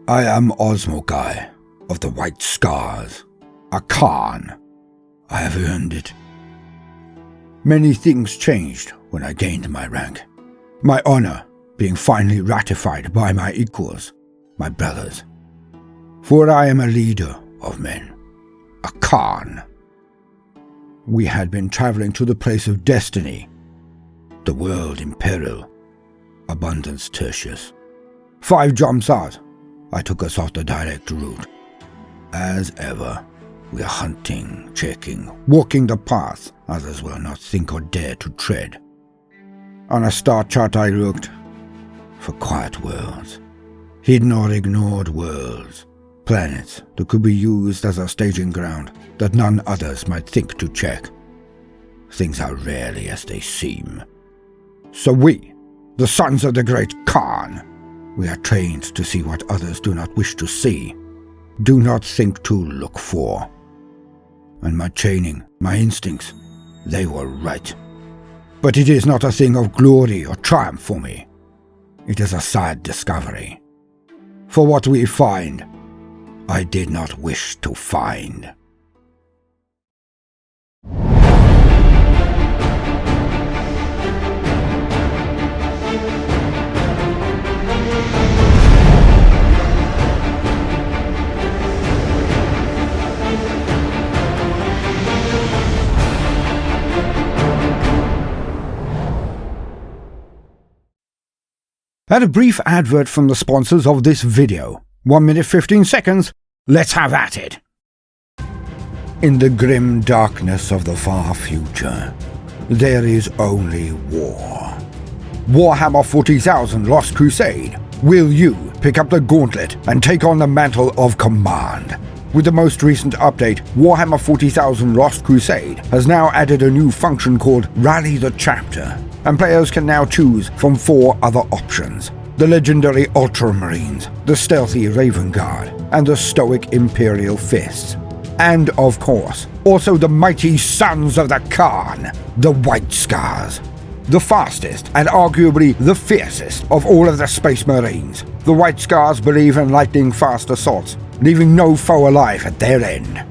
I am Osmogai of the White Scars, a Khan. I have earned it. Many things changed when I gained my rank. My honor being finally ratified by my equals, my brothers. For I am a leader of men, a Khan. We had been traveling to the place of destiny, the world in peril, abundance Tertius. 5 jumps out, I took us off the direct route. As ever, we are hunting, checking, walking the path others will not think or dare to tread. On a star chart I looked for quiet worlds, hidden or ignored worlds, planets that could be used as a staging ground that none others might think to check. Things are rarely as they seem. So we, the sons of the great Khan, we are trained to see what others do not wish to see, do not think to look for. And my training, my instincts, they were right. But it is not a thing of glory or triumph for me. It is a sad discovery. For what we find, I did not wish to find. And a brief advert from the sponsors of this video. 1 minute 15 seconds, let's have at it! In the grim darkness of the far future, there is only war. Warhammer 40,000 Lost Crusade. Will you pick up the gauntlet and take on the mantle of command? With the most recent update, Warhammer 40,000 Lost Crusade has now added a new function called Rally the Chapter, and players can now choose from 4 other options: the legendary Ultramarines, the stealthy Raven Guard, and the stoic Imperial Fists. And of course, also the mighty Sons of the Khan, the White Scars. The fastest and arguably the fiercest of all of the Space Marines, the White Scars believe in lightning-fast assaults, leaving no foe alive at their end.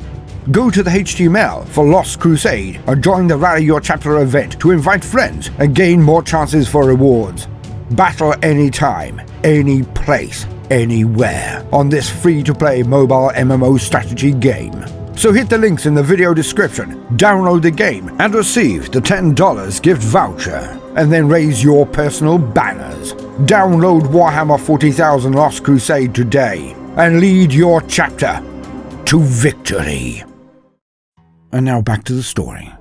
Go to the HTML for Lost Crusade or join the Rally Your Chapter event to invite friends and gain more chances for rewards. Battle anytime, any place, anywhere on this free-to-play mobile MMO strategy game. So hit the links in the video description, download the game, and receive the $10 gift voucher, and then raise your personal banners. Download Warhammer 40,000 Lost Crusade today, and lead your chapter to victory. And now back to the story.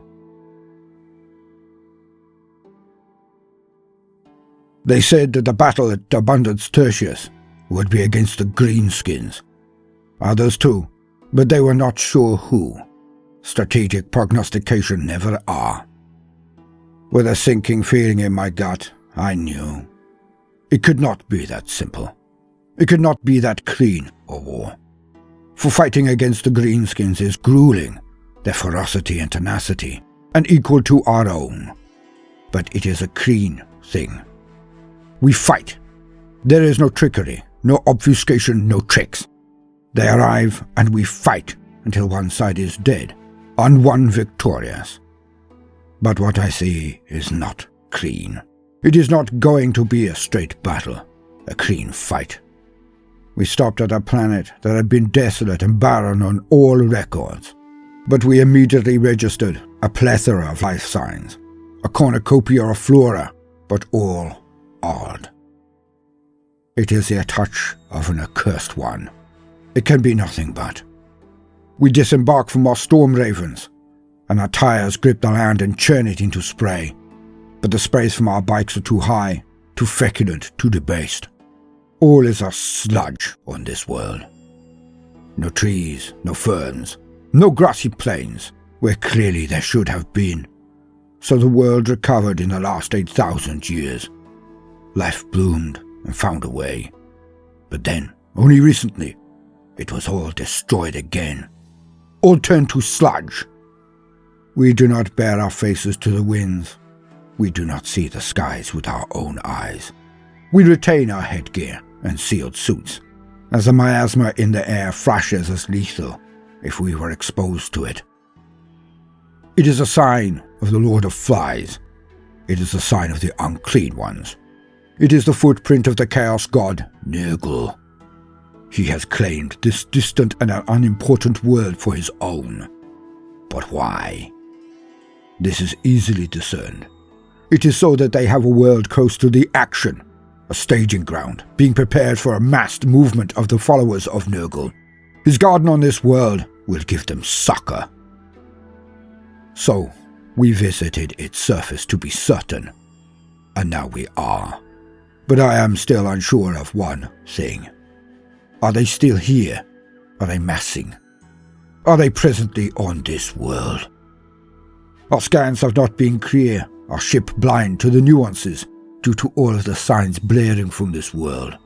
They said that the battle at Abundance Tertius would be against the Greenskins. Others too, but they were not sure who. Strategic prognostication never are. With a sinking feeling in my gut, I knew. It could not be that simple. It could not be that clean a war. For fighting against the Greenskins is grueling, their ferocity and tenacity, and equal to our own. But it is a clean thing. We fight. There is no trickery, no obfuscation, no tricks. They arrive and we fight until one side is dead, and one victorious. But what I see is not clean. It is not going to be a straight battle, a clean fight. We stopped at a planet that had been desolate and barren on all records, but we immediately registered a plethora of life signs, a cornucopia of flora, but all odd. It is the touch of an accursed one. It can be nothing but. We disembark from our storm ravens, and our tires grip the land and churn it into spray. But the sprays from our bikes are too high, too feculent, too debased. All is a sludge on this world. No trees, no ferns, no grassy plains, where clearly there should have been. So the world recovered in the last 8,000 years. Life bloomed and found a way. But then, only recently, it was all destroyed again. All turned to sludge. We do not bare our faces to the winds. We do not see the skies with our own eyes. We retain our headgear and sealed suits, as the miasma in the air flashes as lethal if we were exposed to it. It is a sign of the Lord of Flies. It is a sign of the unclean ones. It is the footprint of the chaos god Nurgle. He has claimed this distant and unimportant world for his own. But why? This is easily discerned. It is so that they have a world close to the action, a staging ground, being prepared for a massed movement of the followers of Nurgle. His garden on this world will give them succor. So, we visited its surface to be certain, and now we are. But I am still unsure of one thing. Are they still here? Are they massing? Are they presently on this world? Our scans have not been clear, our ship blind to the nuances due to all of the signs blaring from this world.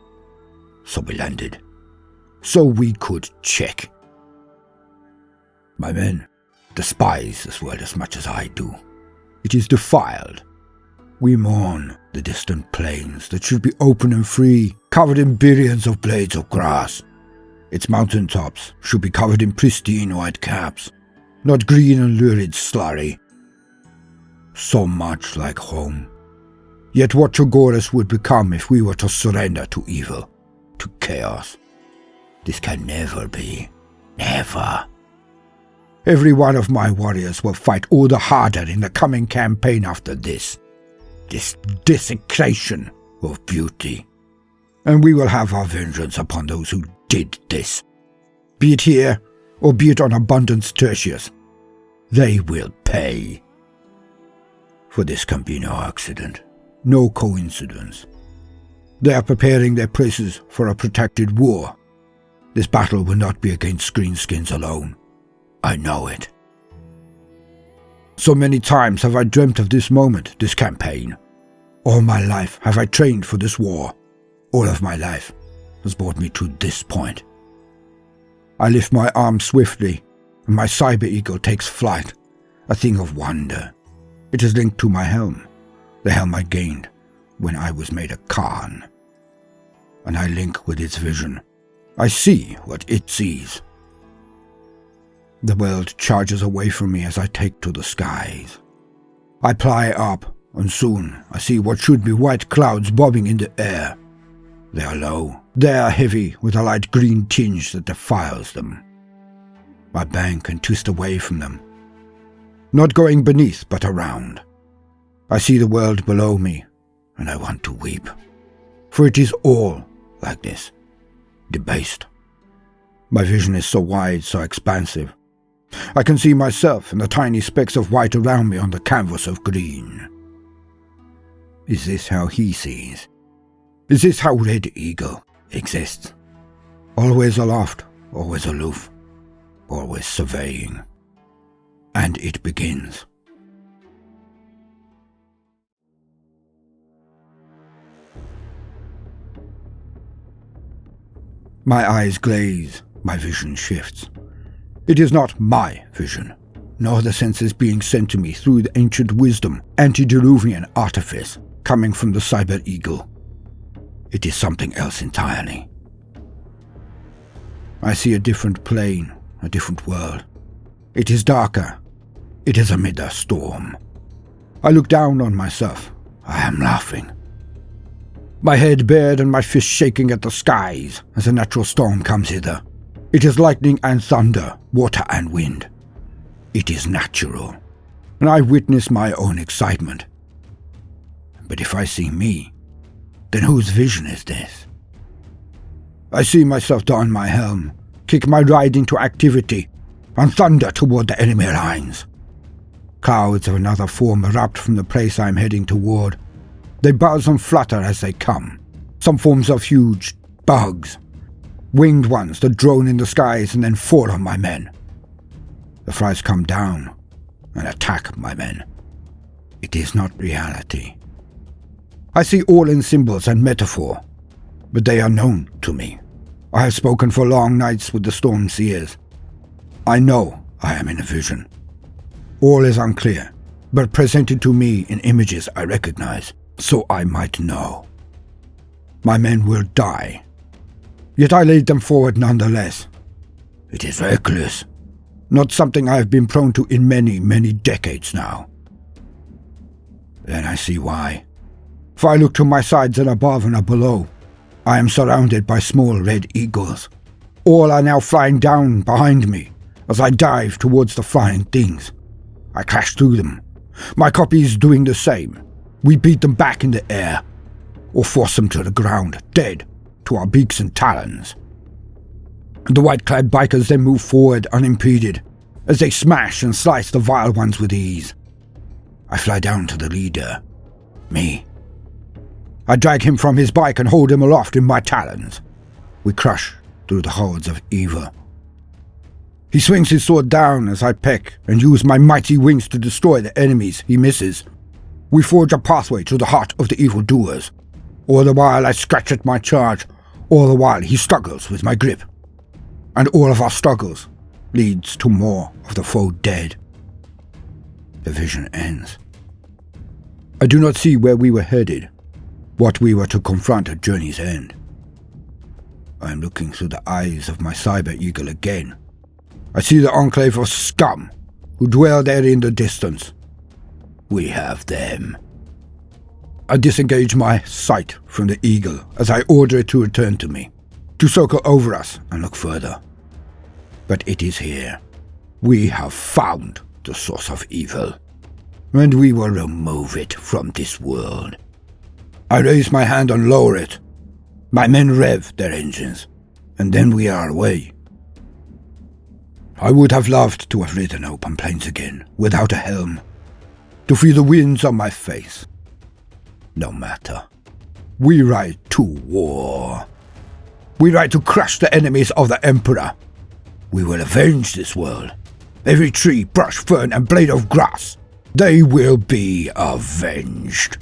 So we landed. So we could check. My men despise this world as much as I do. It is defiled. We mourn the distant plains that should be open and free, covered in billions of blades of grass. Its mountaintops should be covered in pristine white caps, not green and lurid slurry. So much like home. Yet what Chogoris would become if we were to surrender to evil, to chaos. This can never be. Never. Every one of my warriors will fight all the harder in the coming campaign after this. This desecration of beauty. And we will have our vengeance upon those who did this. Be it here, or be it on Abundance Tertius. They will pay. For this can be no accident, no coincidence. They are preparing their places for a protracted war. This battle will not be against greenskins alone. I know it. So many times have I dreamt of this moment, this campaign. All my life have I trained for this war. All of my life has brought me to this point. I lift my arm swiftly, and my cyber eagle takes flight, a thing of wonder. It is linked to my helm, the helm I gained when I was made a Khan. And I link with its vision. I see what it sees. The world charges away from me as I take to the skies. I ply up, and soon I see what should be white clouds bobbing in the air. They are low, they are heavy, with a light green tinge that defiles them. I bank and twist away from them, not going beneath but around. I see the world below me, and I want to weep, for it is all like this, debased. My vision is so wide, so expansive. I can see myself and the tiny specks of white around me on the canvas of green. Is this how he sees? Is this how Red Eagle exists? Always aloft, always aloof, always surveying. And it begins. My eyes glaze, my vision shifts. It is not my vision, nor the senses being sent to me through the ancient wisdom, antediluvian artifice coming from the Cyber Eagle. It is something else entirely. I see a different plane, a different world. It is darker. It is amid a storm. I look down on myself. I am laughing. My head bared and my fist shaking at the skies as a natural storm comes hither. It is lightning and thunder, water and wind. It is natural, and I witness my own excitement. But if I see me, then whose vision is this? I see myself don my helm, kick my ride into activity, and thunder toward the enemy lines. Clouds of another form erupt from the place I am heading toward. They buzz and flutter as they come, some forms of huge bugs, winged ones that drone in the skies and then fall on my men. The flies come down and attack my men. It is not reality. I see all in symbols and metaphor, but they are known to me. I have spoken for long nights with the storm seers. I know I am in a vision. All is unclear, but presented to me in images I recognize, so I might know. My men will die. yet I laid them forward nonetheless. It is reckless, not something I have been prone to in many, many decades now. Then I see why. For I look to my sides and above and below. I am surrounded by small red eagles. All are now flying down behind me as I dive towards the flying things. I crash through them. My copy is doing the same. We beat them back in the air, or force them to the ground, dead, to our beaks and talons. The white-clad bikers then move forward unimpeded, as they smash and slice the vile ones with ease. I fly down to the leader, me. I drag him from his bike and hold him aloft in my talons. We crush through the hordes of evil. He swings his sword down as I peck and use my mighty wings to destroy the enemies he misses. We forge a pathway to the heart of the evildoers. All the while I scratch at my charge, all the while he struggles with my grip. And all of our struggles leads to more of the foe dead. The vision ends. I do not see where we were headed, what we were to confront at journey's end. I am looking through the eyes of my cyber eagle again. I see the enclave of scum who dwell there in the distance. We have them. I disengage my sight from the eagle as I order it to return to me, to circle over us and look further. But it is here. We have found the source of evil, and we will remove it from this world. I raise my hand and lower it. My men rev their engines, and then we are away. I would have loved to have ridden open plains again, without a helm, to feel the winds on my face. No matter. We ride to war. We ride to crush the enemies of the Emperor. We will avenge this world. Every tree, brush, fern, and blade of grass, they will be avenged.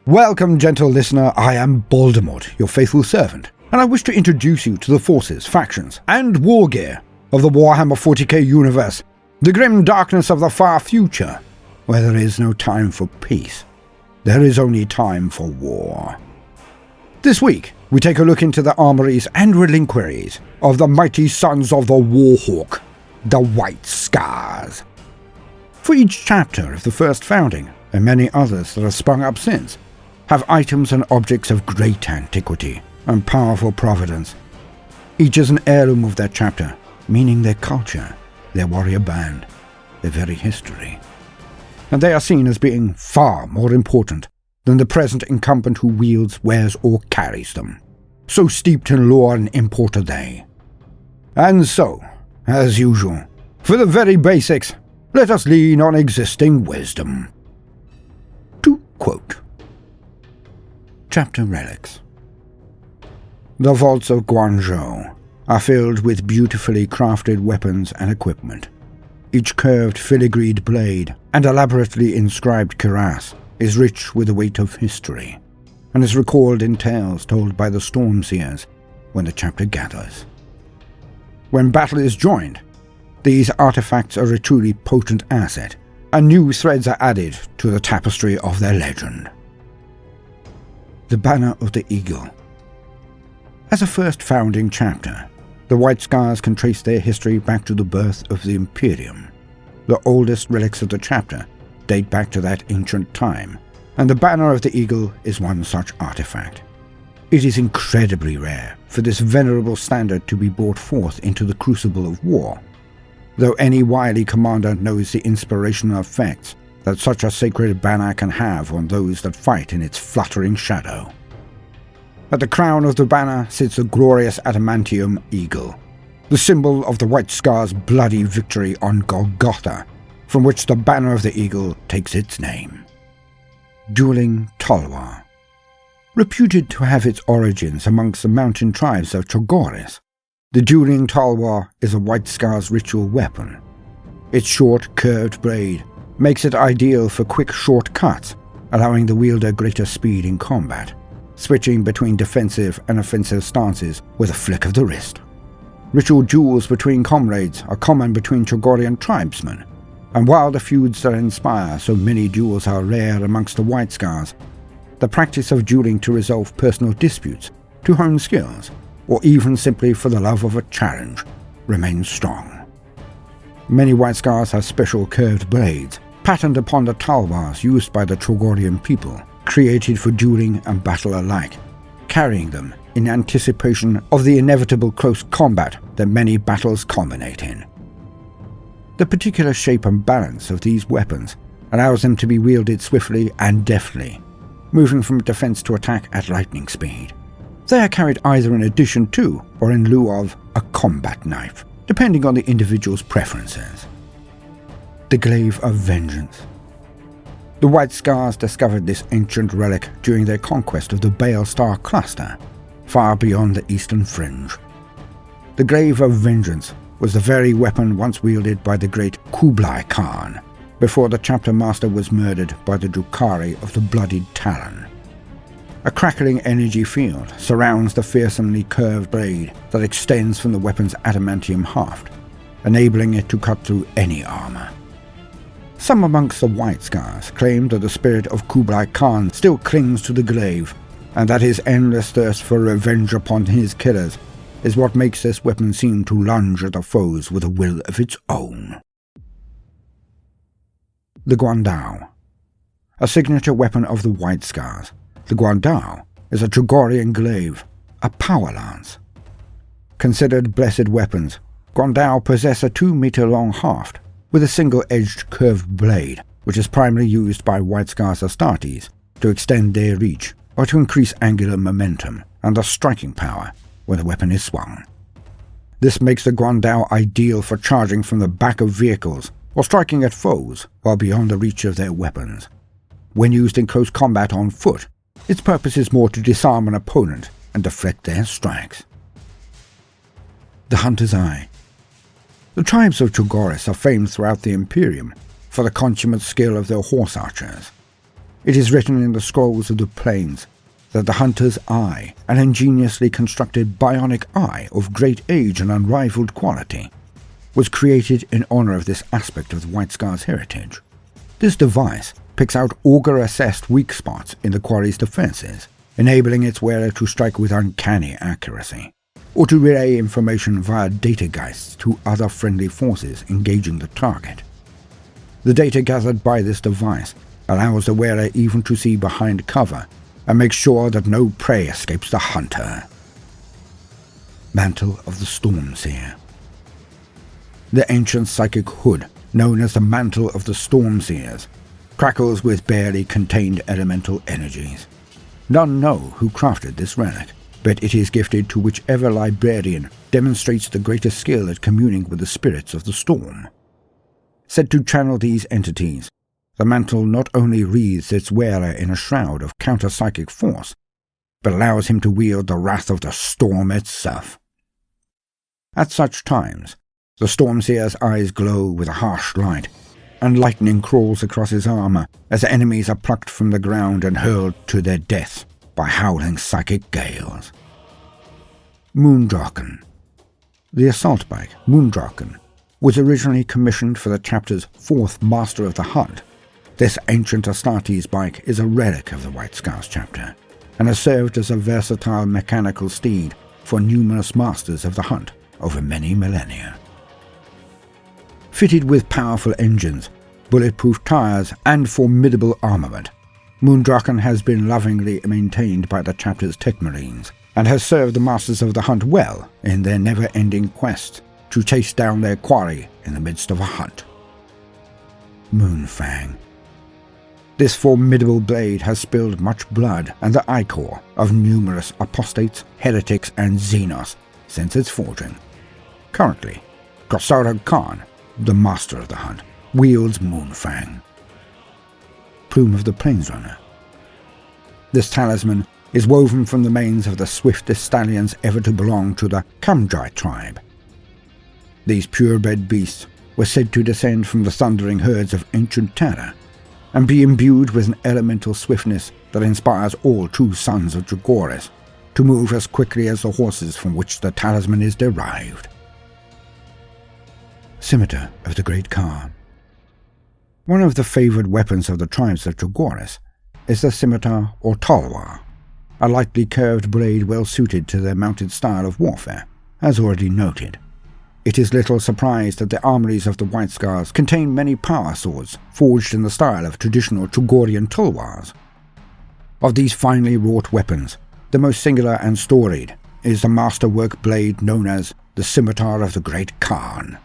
Welcome, gentle listener. I am Baldermort, your faithful servant, and I wish to introduce you to the forces, factions, and war gear of the Warhammer 40k universe, the grim darkness of the far future, where there is no time for peace. There is only time for war. This week, we take a look into the armories and reliquaries of the mighty sons of the Warhawk, the White Scars. For each chapter of the first founding, and many others that have sprung up since, have items and objects of great antiquity and powerful providence. Each is an heirloom of their chapter, meaning their culture, their warrior band, their very history. And they are seen as being far more important than the present incumbent who wields, wears, or carries them. So steeped in lore and import are they. And so, as usual, for the very basics, let us lean on existing wisdom. To quote. Chapter Relics. The vaults of Guangzhou are filled with beautifully crafted weapons and equipment. Each curved filigreed blade and elaborately inscribed cuirass is rich with the weight of history, and is recalled in tales told by the Stormseers when the chapter gathers. When battle is joined, these artifacts are a truly potent asset, and new threads are added to the tapestry of their legend. The Banner of the Eagle. As a first founding chapter, the White Scars can trace their history back to the birth of the Imperium. The oldest relics of the chapter date back to that ancient time, and the Banner of the Eagle is one such artifact. It is incredibly rare for this venerable standard to be brought forth into the crucible of war, though any wily commander knows the inspirational effects that such a sacred banner can have on those that fight in its fluttering shadow. At the crown of the banner sits the glorious adamantium eagle, the symbol of the White Scars' bloody victory on Golgotha, from which the Banner of the Eagle takes its name. Dueling Tolwar. Reputed to have its origins amongst the mountain tribes of Chogoris, the dueling Tolwar is a White Scar's ritual weapon. Its short, curved blade makes it ideal for quick short cuts, allowing the wielder greater speed in combat, switching between defensive and offensive stances with a flick of the wrist. Ritual duels between comrades are common between Chogorian tribesmen, and while the feuds that inspire so many duels are rare amongst the White Scars, the practice of dueling to resolve personal disputes, to hone skills, or even simply for the love of a challenge, remains strong. Many White Scars have special curved blades, patterned upon the talbars used by the Trogorian people, created for dueling and battle alike, carrying them in anticipation of the inevitable close combat that many battles culminate in. The particular shape and balance of these weapons allows them to be wielded swiftly and deftly, moving from defense to attack at lightning speed. They are carried either in addition to or in lieu of a combat knife, depending on the individual's preferences. The Glaive of Vengeance. The White Scars discovered this ancient relic during their conquest of the Bale Star cluster, far beyond the eastern fringe. The Glaive of Vengeance was the very weapon once wielded by the great Kublai Khan, before the chapter master was murdered by the Drukhari of the Bloodied Talon. A crackling energy field surrounds the fearsomely curved blade that extends from the weapon's adamantium haft, enabling it to cut through any armor. Some amongst the White Scars claim that the spirit of Kublai Khan still clings to the glaive, and that his endless thirst for revenge upon his killers is what makes this weapon seem to lunge at the foes with a will of its own. The Guandao. A signature weapon of the White Scars, the Guandao is a Trogorian glaive, a power lance. Considered blessed weapons, Guandao possess a 2-meter-long haft with a single-edged curved blade, which is primarily used by White Scars Astartes to extend their reach or to increase angular momentum and the striking power when the weapon is swung. This makes the Guandao ideal for charging from the back of vehicles or striking at foes while beyond the reach of their weapons. When used in close combat on foot, its purpose is more to disarm an opponent and deflect their strikes. The Hunter's Eye. The tribes of Chogoris are famed throughout the Imperium for the consummate skill of their horse archers. It is written in the scrolls of the plains that the Hunter's Eye, an ingeniously constructed bionic eye of great age and unrivaled quality, was created in honor of this aspect of the White Scar's heritage. This device picks out augur-assessed weak spots in the quarry's defenses, enabling its wearer to strike with uncanny accuracy, or to relay information via data geists to other friendly forces engaging the target. The data gathered by this device allows the wearer even to see behind cover and make sure that no prey escapes the hunter. Mantle of the Stormseer. The ancient psychic hood, known as the Mantle of the Stormseers, crackles with barely contained elemental energies. None know who crafted this relic, but it is gifted to whichever librarian demonstrates the greatest skill at communing with the spirits of the storm. Said to channel these entities, the mantle not only wreathes its wearer in a shroud of counter-psychic force, but allows him to wield the wrath of the storm itself. At such times, the Stormseer's eyes glow with a harsh light, and lightning crawls across his armor as enemies are plucked from the ground and hurled to their death by howling psychic gales. Moondraken. The assault bike, Moondraken, was originally commissioned for the chapter's 4th Master of the Hunt. This ancient Astartes bike is a relic of the White Scars chapter, and has served as a versatile mechanical steed for numerous Masters of the Hunt over many millennia. Fitted with powerful engines, bulletproof tires, and formidable armament, Moondraken has been lovingly maintained by the chapter's tech marines, and has served the Masters of the Hunt well in their never-ending quest to chase down their quarry in the midst of a hunt. Moonfang. This formidable blade has spilled much blood and the ichor of numerous apostates, heretics, and xenos since its forging. Currently, Khosrau Khan, the Master of the Hunt, wields Moonfang. Plume of the Plainsrunner. This talisman is woven from the manes of the swiftest stallions ever to belong to the Kamjai tribe. These purebred beasts were said to descend from the thundering herds of ancient Terra, and be imbued with an elemental swiftness that inspires all true sons of Chogoris to move as quickly as the horses from which the talisman is derived. Scimitar of the Great Khan. One of the favoured weapons of the tribes of Chogoris is the scimitar or talwar, a lightly curved blade well suited to their mounted style of warfare, as already noted. It is little surprise that the armories of the White Scars contain many power swords forged in the style of traditional Chogorian tulwars. Of these finely wrought weapons, the most singular and storied is the masterwork blade known as the Scimitar of the Great Khan.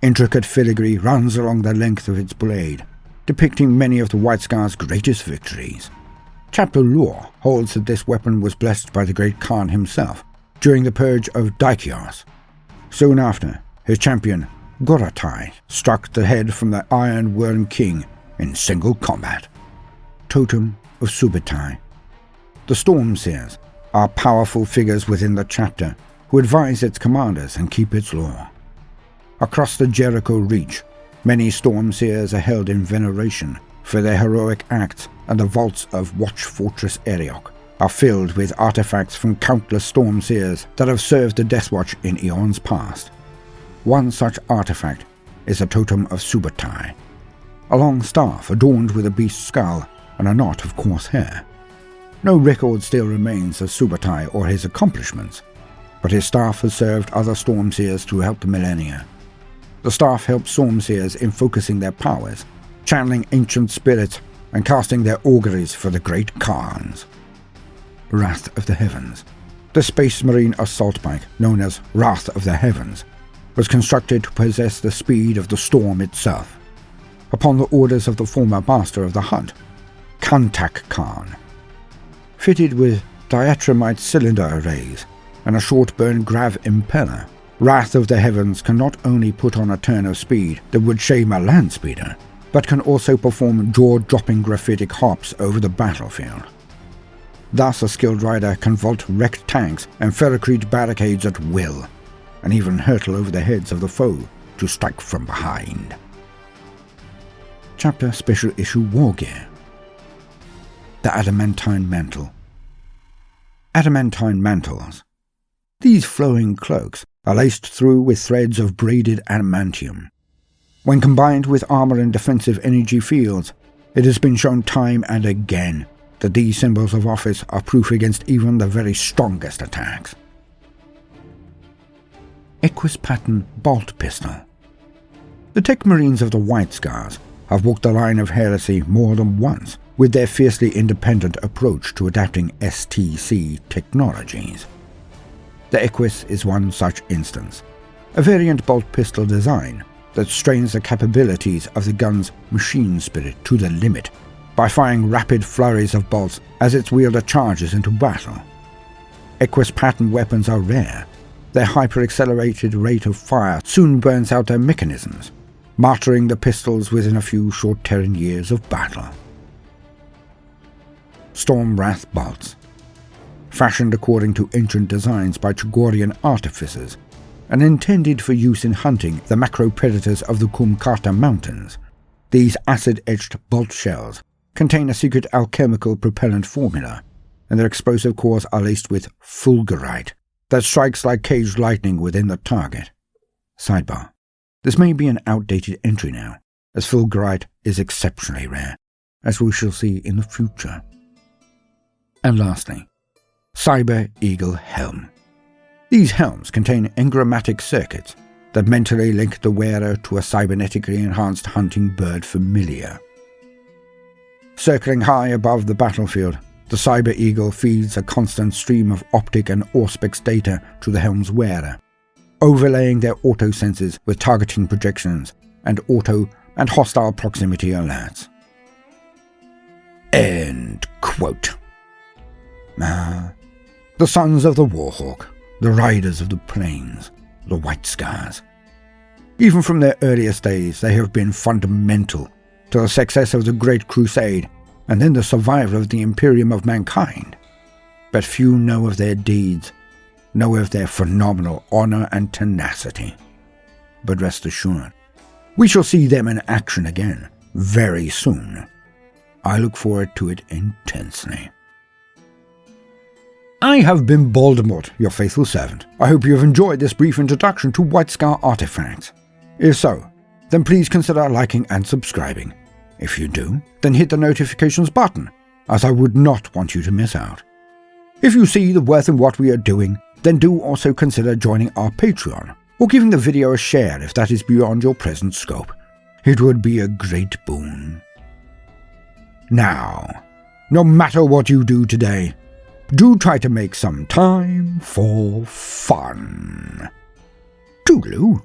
Intricate filigree runs along the length of its blade, depicting many of the White Scars' greatest victories. Chapter lore holds that this weapon was blessed by the Great Khan himself during the purge of Daikios. Soon after, his champion, Goratai, struck the head from the Iron Worm King in single combat. Totem of Subutai. The Stormseers are powerful figures within the chapter who advise its commanders and keep its law. Across the Jericho Reach, many Stormseers are held in veneration for their heroic acts, and the vaults of Watch Fortress Eriok are filled with artifacts from countless Stormseers that have served the Deathwatch in eons past. One such artifact is the Totem of Subutai, a long staff adorned with a beast's skull and a knot of coarse hair. No record still remains of Subutai or his accomplishments, but his staff has served other Stormseers throughout the millennia. The staff helps Stormseers in focusing their powers, channeling ancient spirits, and casting their auguries for the Great Khans. Wrath of the Heavens. The Space Marine assault bike, known as Wrath of the Heavens, was constructed to possess the speed of the storm itself. Upon the orders of the former master of the hunt, Kantak Khan. Fitted with diatramite cylinder arrays and a short-burn grav impeller, Wrath of the Heavens can not only put on a turn of speed that would shame a land speeder, but can also perform jaw-dropping graphitic hops over the battlefield. Thus a skilled rider can vault wrecked tanks and ferrocrete barricades at will, and even hurtle over the heads of the foe to strike from behind. Chapter Special Issue War Gear. The Adamantine Mantle. Adamantine mantles. These flowing cloaks are laced through with threads of braided adamantium. When combined with armor and defensive energy fields, it has been shown time and again that these symbols of office are proof against even the very strongest attacks. Equus Pattern Bolt Pistol. The Tech Marines of the White Scars have walked the line of heresy more than once with their fiercely independent approach to adapting STC technologies. The Equus is one such instance, a variant bolt pistol design that strains the capabilities of the gun's machine spirit to the limit by firing rapid flurries of bolts as its wielder charges into battle. Equus pattern weapons are rare. Their hyper-accelerated rate of fire soon burns out their mechanisms, martyring the pistols within a few short Terran years of battle. Stormwrath bolts. Fashioned according to ancient designs by Chogorian artificers, and intended for use in hunting the macro-predators of the Kumkata Mountains, these acid-etched bolt shells contain a secret alchemical propellant formula, and their explosive cores are laced with fulgurite that strikes like caged lightning within the target. Sidebar. This may be an outdated entry now, as fulgurite is exceptionally rare, as we shall see in the future. And lastly, Cyber Eagle Helm. These helms contain engrammatic circuits that mentally link the wearer to a cybernetically enhanced hunting bird familiar. Circling high above the battlefield, the Cyber Eagle feeds a constant stream of optic and auspex data to the helm's wearer, overlaying their auto senses with targeting projections and auto and hostile proximity alerts. End quote. The sons of the Warhawk, the riders of the plains, the White Scars. Even from their earliest days, they have been fundamental to the success of the Great Crusade and then the survival of the Imperium of mankind. But few know of their deeds, know of their phenomenal honor and tenacity. But rest assured, we shall see them in action again very soon. I look forward to it intensely. I have been Baldermort, your faithful servant. I hope you have enjoyed this brief introduction to White Scar artifacts. If so, then please consider liking and subscribing. If you do, then hit the notifications button, as I would not want you to miss out. If you see the worth in what we are doing, then do also consider joining our Patreon, or giving the video a share if that is beyond your present scope. It would be a great boon. Now, no matter what you do today, do try to make some time for fun. Toodaloo.